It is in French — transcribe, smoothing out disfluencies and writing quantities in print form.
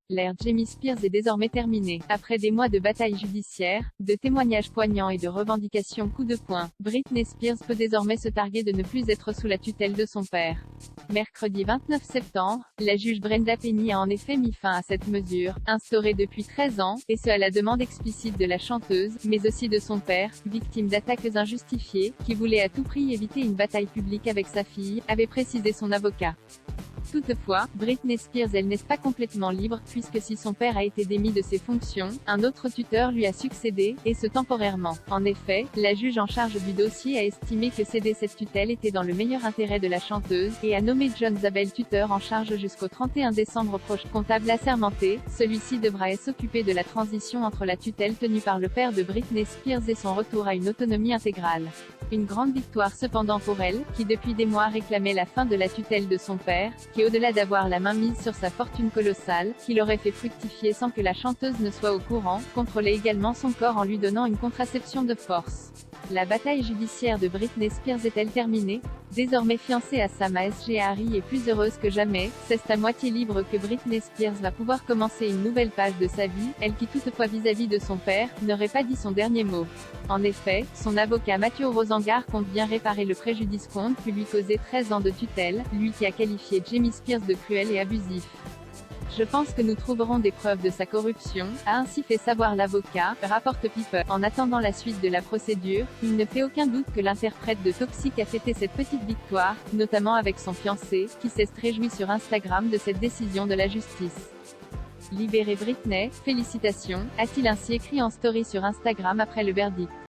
L'ère Jamie Spears est désormais terminée. Après des mois de bataille judiciaire, de témoignages poignants et de revendications coup de poing, Britney Spears peut désormais se targuer de ne plus être sous la tutelle de son père. Mercredi 29 septembre, la juge Brenda Penny a en effet mis fin à cette mesure, instaurée depuis 13 ans, et ce à la demande explicite de la chanteuse, mais aussi de son père, victime d'attaques injustifiées, qui voulait à tout prix éviter une bataille publique avec sa fille, avait précisé son avocat. Toutefois, Britney Spears elle n'est pas complètement libre, puisque si son père a été démis de ses fonctions, un autre tuteur lui a succédé, et ce temporairement. En effet, la juge en charge du dossier a estimé que céder cette tutelle était dans le meilleur intérêt de la chanteuse, et a nommé John Zabel tuteur en charge jusqu'au 31 décembre prochain. Comptable assermenté, celui-ci devra s'occuper de la transition entre la tutelle tenue par le père de Britney Spears et son retour à une autonomie intégrale. Une grande victoire cependant pour elle, qui depuis des mois réclamait la fin de la tutelle de son père, qui au-delà d'avoir la main mise sur sa fortune colossale, qu'il aurait fait fructifier sans que la chanteuse ne soit au courant, contrôlait également son corps en lui donnant une contraception de force. La bataille judiciaire de Britney Spears est-elle terminée? Désormais fiancée à Sam Asghari Harry et plus heureuse que jamais, c'est à moitié libre que Britney Spears va pouvoir commencer une nouvelle page de sa vie, elle qui toutefois vis-à-vis de son père, n'aurait pas dit son dernier mot. En effet, son avocat Mathieu Rosengart compte bien réparer le préjudice qu'ont pu lui causer 13 ans de tutelle, lui qui a qualifié Jamie Spears de cruel et abusif. Je pense que nous trouverons des preuves de sa corruption, a ainsi fait savoir l'avocat, rapporte People. En attendant la suite de la procédure, il ne fait aucun doute que l'interprète de Toxic a fêté cette petite victoire, notamment avec son fiancé, qui s'est réjoui sur Instagram de cette décision de la justice. Libérez Britney, félicitations, a-t-il ainsi écrit en story sur Instagram après le verdict.